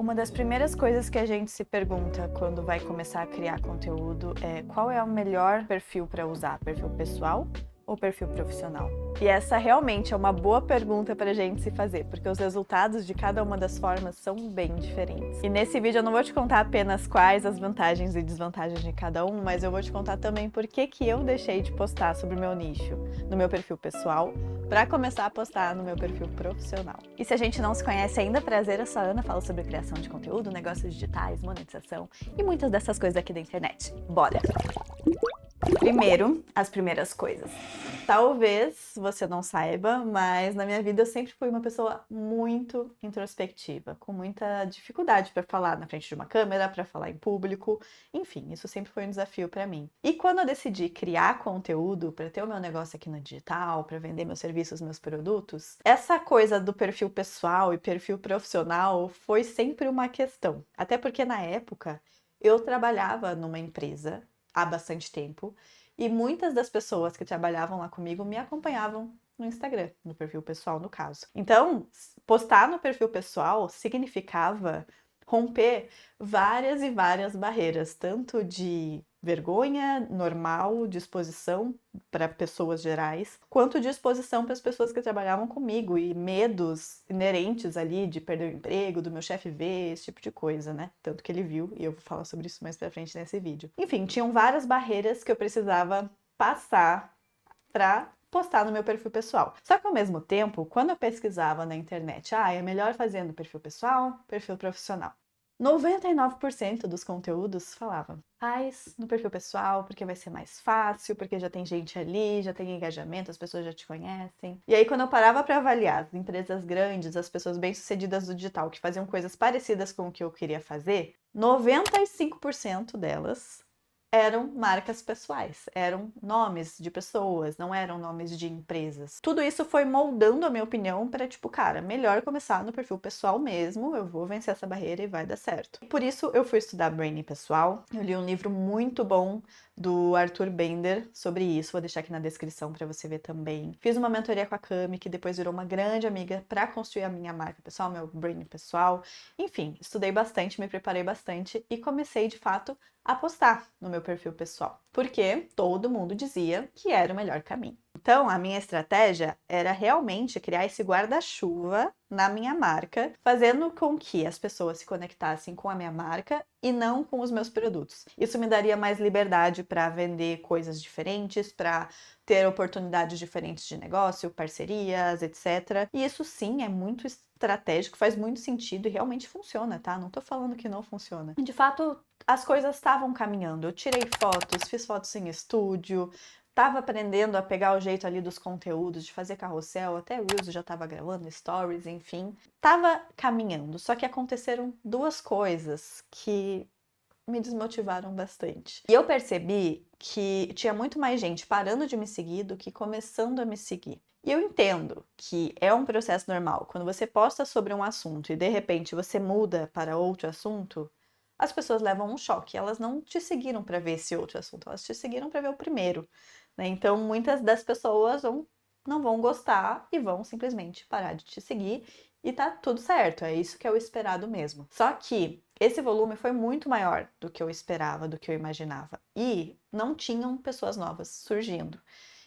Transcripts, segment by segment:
Uma das primeiras coisas que a gente se pergunta quando vai começar a criar conteúdo é qual é o melhor perfil para usar, perfil pessoal ou perfil profissional? E essa realmente é uma boa pergunta para a gente se fazer, porque os resultados de cada uma das formas são bem diferentes. E nesse vídeo eu não vou te contar apenas quais as vantagens e desvantagens de cada um, mas eu vou te contar também por que eu deixei de postar sobre o meu nicho no meu perfil pessoal para começar a postar no meu perfil profissional. E se a gente não se conhece ainda, prazer, eu sou a Ana, falo sobre criação de conteúdo, negócios digitais, monetização e muitas dessas coisas aqui da internet. Bora! Primeiro, as primeiras coisas. Talvez você não saiba, mas na minha vida eu sempre fui uma pessoa muito introspectiva, com muita dificuldade para falar na frente de uma câmera, para falar em público, enfim, isso sempre foi um desafio para mim. E quando eu decidi criar conteúdo para ter o meu negócio aqui no digital, para vender meus serviços, meus produtos, essa coisa do perfil pessoal e perfil profissional foi sempre uma questão. Até porque na época eu trabalhava numa empresa há bastante tempo, e muitas das pessoas que trabalhavam lá comigo me acompanhavam no Instagram, no perfil pessoal, no caso. Então, postar no perfil pessoal significava romper várias e várias barreiras, tanto de vergonha normal, de exposição para pessoas gerais, quanto de exposição para as pessoas que trabalhavam comigo e medos inerentes ali de perder o emprego, do meu chefe ver, esse tipo de coisa, né? Tanto que ele viu, e eu vou falar sobre isso mais pra frente nesse vídeo. Enfim, tinham várias barreiras que eu precisava passar para postar no meu perfil pessoal. Só que ao mesmo tempo, quando eu pesquisava na internet, é melhor fazer no perfil pessoal, perfil profissional. 99% dos conteúdos falavam, faz no perfil pessoal porque vai ser mais fácil, porque já tem gente ali, já tem engajamento, as pessoas já te conhecem. E aí quando eu parava para avaliar as empresas grandes, as pessoas bem-sucedidas do digital que faziam coisas parecidas com o que eu queria fazer, 95% delas eram marcas pessoais, eram nomes de pessoas, não eram nomes de empresas. Tudo isso foi moldando a minha opinião para tipo, cara, melhor começar no perfil pessoal mesmo, eu vou vencer essa barreira e vai dar certo. Por isso eu fui estudar branding pessoal. Eu li um livro muito bom do Arthur Bender sobre isso, vou deixar aqui na descrição para você ver também. Fiz uma mentoria com a Cami, que depois virou uma grande amiga para construir a minha marca pessoal, meu branding pessoal. Enfim, estudei bastante, me preparei bastante e comecei de fato a postar no meu perfil pessoal, porque todo mundo dizia que era o melhor caminho. Então, a minha estratégia era realmente criar esse guarda-chuva na minha marca, fazendo com que as pessoas se conectassem com a minha marca e não com os meus produtos. Isso me daria mais liberdade para vender coisas diferentes, para ter oportunidades diferentes de negócio, parcerias, etc. E isso sim é muito estratégico, faz muito sentido e realmente funciona, tá? Não tô falando que não funciona. De fato, as coisas estavam caminhando. Eu tirei fotos, fiz fotos em estúdio, estava aprendendo a pegar o jeito ali dos conteúdos, de fazer carrossel, até Reels já estava gravando, stories, enfim. Tava caminhando, só que aconteceram duas coisas que me desmotivaram bastante. E eu percebi que tinha muito mais gente parando de me seguir do que começando a me seguir. E eu entendo que é um processo normal. Quando você posta sobre um assunto e de repente você muda para outro assunto, as pessoas levam um choque. Elas não te seguiram para ver esse outro assunto, elas te seguiram para ver o primeiro, né? Então, muitas das pessoas não vão gostar e vão simplesmente parar de te seguir e tá tudo certo, é isso que é o esperado mesmo. Só que esse volume foi muito maior do que eu esperava, do que eu imaginava, e não tinham pessoas novas surgindo.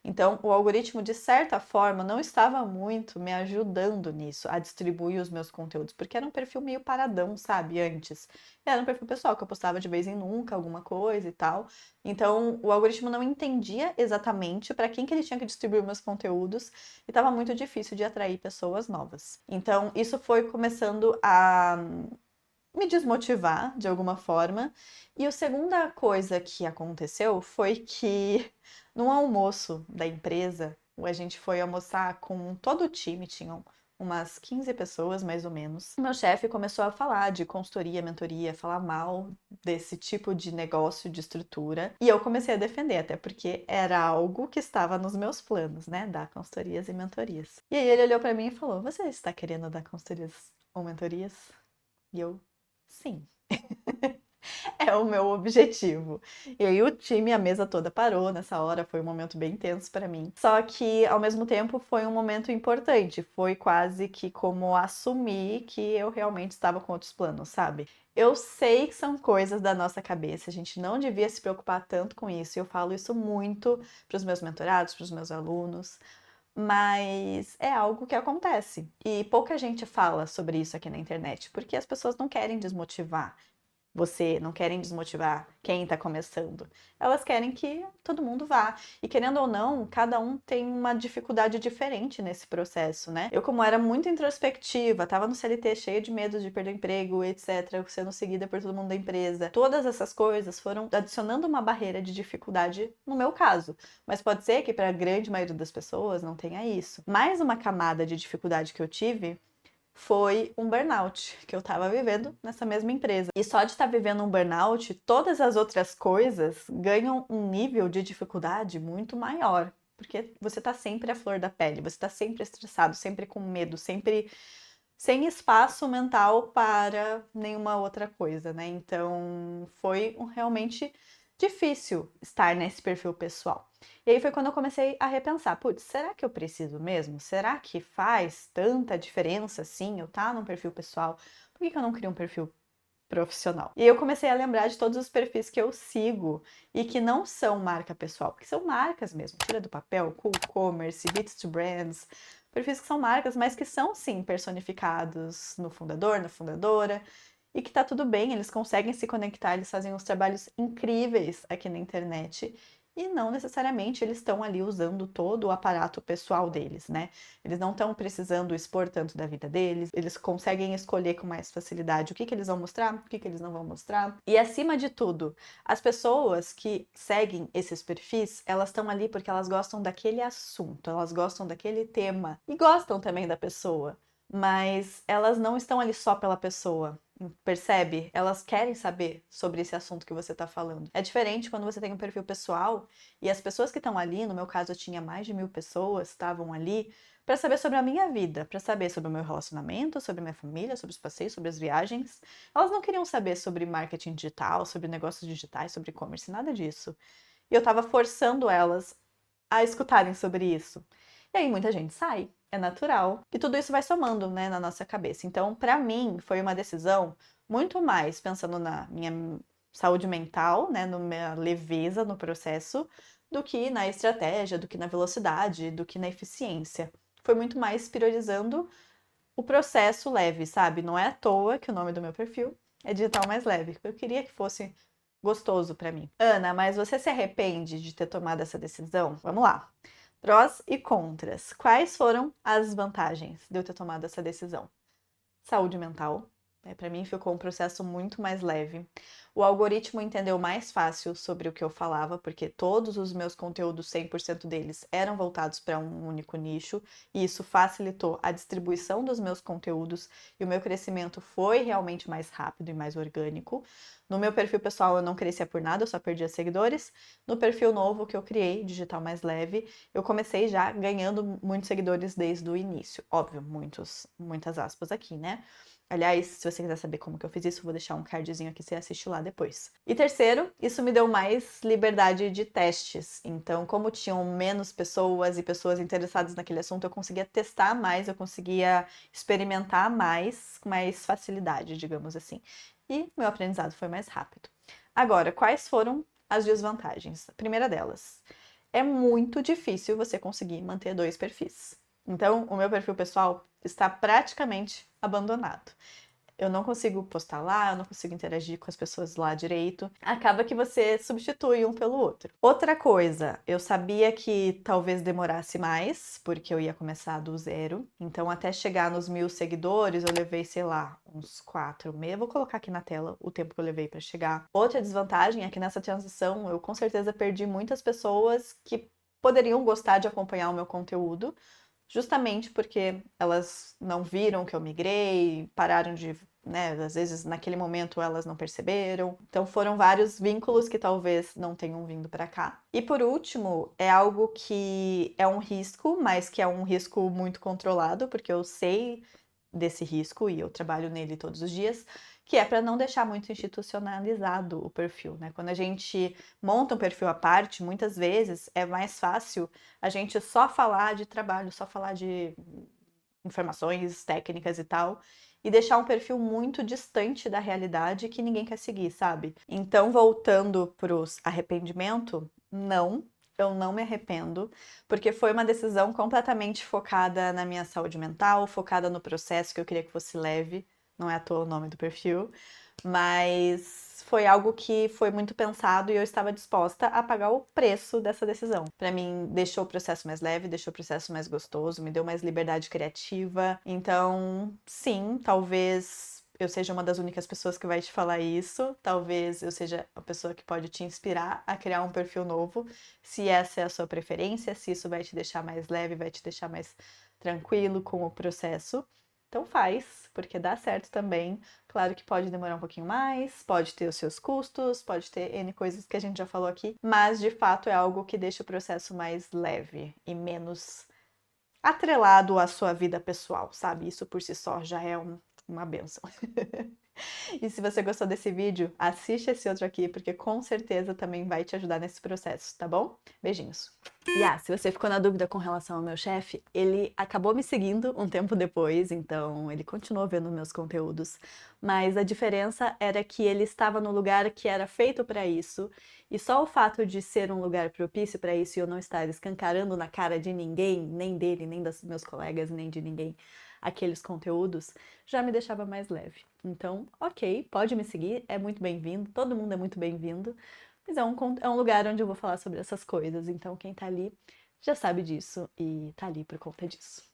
Então, o algoritmo, de certa forma, não estava muito me ajudando nisso, a distribuir os meus conteúdos, porque era um perfil meio paradão, sabe, antes. Era um perfil pessoal, que eu postava de vez em nunca alguma coisa e tal. Então, o algoritmo não entendia exatamente para quem que ele tinha que distribuir meus conteúdos e estava muito difícil de atrair pessoas novas. Então, isso foi começando a me desmotivar de alguma forma. E a segunda coisa que aconteceu foi que num almoço da empresa, a gente foi almoçar com todo o time, tinham umas 15 pessoas mais ou menos. O meu chefe começou a falar de consultoria, mentoria, falar mal desse tipo de negócio, de estrutura, e eu comecei a defender, até porque era algo que estava nos meus planos, né, dar consultorias e mentorias. E aí ele olhou para mim e falou: "Você está querendo dar consultorias ou mentorias?" E eu, sim. é o meu objetivo. E aí o time, a mesa toda parou nessa hora, foi um momento bem tenso para mim. Só que ao mesmo tempo foi um momento importante, foi quase que como assumir que eu realmente estava com outros planos, sabe? Eu sei que são coisas da nossa cabeça, a gente não devia se preocupar tanto com isso. E eu falo isso muito para os meus mentorados, para os meus alunos, mas é algo que acontece. E pouca gente fala sobre isso aqui na internet, porque as pessoas não querem desmotivar você, não querem desmotivar quem está começando. Elas querem que todo mundo vá. E querendo ou não, cada um tem uma dificuldade diferente nesse processo, né? Eu, como era muito introspectiva, estava no CLT cheia de medo de perder o emprego, etc., sendo seguida por todo mundo da empresa. Todas essas coisas foram adicionando uma barreira de dificuldade no meu caso. Mas pode ser que para a grande maioria das pessoas não tenha isso. Mais uma camada de dificuldade que eu tive foi um burnout que eu estava vivendo nessa mesma empresa. E só de estar vivendo um burnout, todas as outras coisas ganham um nível de dificuldade muito maior. Porque você está sempre à flor da pele, você está sempre estressado, sempre com medo, sempre sem espaço mental para nenhuma outra coisa, né? Então foi realmente difícil estar nesse perfil pessoal. E aí foi quando eu comecei a repensar, putz, será que eu preciso mesmo? Será que faz tanta diferença assim eu estar num perfil pessoal? Por que eu não crio um perfil profissional? E eu comecei a lembrar de todos os perfis que eu sigo e que não são marca pessoal, porque são marcas mesmo. Tira do papel, Cool Commerce, Beats to Brands, perfis que são marcas, mas que são sim personificados no fundador, na fundadora, e que tá tudo bem, eles conseguem se conectar, eles fazem uns trabalhos incríveis aqui na internet. E não necessariamente eles estão ali usando todo o aparato pessoal deles, né? Eles não estão precisando expor tanto da vida deles, eles conseguem escolher com mais facilidade o que eles vão mostrar, o que eles não vão mostrar. E acima de tudo, as pessoas que seguem esses perfis, elas estão ali porque elas gostam daquele assunto, elas gostam daquele tema e gostam também da pessoa, mas elas não estão ali só pela pessoa. Percebe? Elas querem saber sobre esse assunto que você está falando. É diferente quando você tem um perfil pessoal e as pessoas que estão ali, no meu caso eu tinha mais de 1000 pessoas, estavam ali para saber sobre a minha vida, para saber sobre o meu relacionamento, sobre a minha família, sobre os passeios, sobre as viagens. Elas não queriam saber sobre marketing digital, sobre negócios digitais, sobre e-commerce, nada disso. E eu estava forçando elas a escutarem sobre isso. E aí muita gente sai, é natural. E tudo isso vai somando, né, na nossa cabeça. Então, para mim, foi uma decisão muito mais pensando na minha saúde mental, né, na minha leveza no processo, do que na estratégia, do que na velocidade, do que na eficiência. Foi muito mais priorizando o processo leve, sabe? Não é à toa que o nome do meu perfil é Digital Mais Leve. Eu queria que fosse gostoso para mim. Ana, mas você se arrepende de ter tomado essa decisão? Vamos lá. Prós e contras. Quais foram as vantagens de eu ter tomado essa decisão? Saúde mental. Para mim ficou um processo muito mais leve. O algoritmo entendeu mais fácil sobre o que eu falava, porque todos os meus conteúdos, 100% deles, eram voltados para um único nicho, e isso facilitou a distribuição dos meus conteúdos, e o meu crescimento foi realmente mais rápido e mais orgânico. No meu perfil pessoal eu não crescia por nada, eu só perdia seguidores. No perfil novo que eu criei, Digital Mais Leve, eu comecei já ganhando muitos seguidores desde o início. Óbvio, muitas aspas aqui, né? Aliás, se você quiser saber como que eu fiz isso, eu vou deixar um cardzinho aqui, você assiste lá depois. E terceiro, isso me deu mais liberdade de testes. Então, como tinham menos pessoas e pessoas interessadas naquele assunto, eu conseguia testar mais, eu conseguia experimentar mais, com mais facilidade, digamos assim. E meu aprendizado foi mais rápido. Agora, quais foram as desvantagens? A primeira delas, é muito difícil você conseguir manter 2 perfis. Então, o meu perfil pessoal está praticamente abandonado. Eu não consigo postar lá, eu não consigo interagir com as pessoas lá direito. Acaba que você substitui um pelo outro. Outra coisa, eu sabia que talvez demorasse mais, porque eu ia começar do zero. Então, até chegar nos 1000 seguidores, eu levei, sei lá, uns 4 meses. Vou colocar aqui na tela o tempo que eu levei para chegar. Outra desvantagem é que nessa transição eu com certeza perdi muitas pessoas que poderiam gostar de acompanhar o meu conteúdo, justamente porque elas não viram que eu migrei, pararam de, né, às vezes naquele momento elas não perceberam. Então foram vários vínculos que talvez não tenham vindo para cá. E por último, é algo que é um risco, mas que é um risco muito controlado, porque eu sei desse risco e eu trabalho nele todos os dias, que é para não deixar muito institucionalizado o perfil, né? Quando a gente monta um perfil à parte, muitas vezes é mais fácil a gente só falar de trabalho, só falar de informações técnicas e tal, e deixar um perfil muito distante da realidade que ninguém quer seguir, sabe? Então, voltando pros arrependimento, não, eu não me arrependo, porque foi uma decisão completamente focada na minha saúde mental, focada no processo que eu queria que fosse leve, não é à toa o nome do perfil, mas foi algo que foi muito pensado e eu estava disposta a pagar o preço dessa decisão. Para mim, deixou o processo mais leve, deixou o processo mais gostoso, me deu mais liberdade criativa. Então, sim, talvez eu seja uma das únicas pessoas que vai te falar isso. Talvez eu seja a pessoa que pode te inspirar a criar um perfil novo, se essa é a sua preferência, se isso vai te deixar mais leve, vai te deixar mais tranquilo com o processo. Então faz, porque dá certo também. Claro que pode demorar um pouquinho mais, pode ter os seus custos, pode ter N coisas que a gente já falou aqui, mas de fato é algo que deixa o processo mais leve e menos atrelado à sua vida pessoal, sabe? Isso por si só já é uma benção. E se você gostou desse vídeo, assiste esse outro aqui, porque com certeza também vai te ajudar nesse processo, tá bom? Beijinhos! E se você ficou na dúvida com relação ao meu chefe, ele acabou me seguindo um tempo depois, então ele continuou vendo meus conteúdos, mas a diferença era que ele estava no lugar que era feito para isso, e só o fato de ser um lugar propício para isso e eu não estar escancarando na cara de ninguém, nem dele, nem dos meus colegas, nem de ninguém, aqueles conteúdos, já me deixava mais leve. Então, ok, pode me seguir, é muito bem-vindo, todo mundo é muito bem-vindo, mas é um lugar onde eu vou falar sobre essas coisas, então quem tá ali já sabe disso e tá ali por conta disso.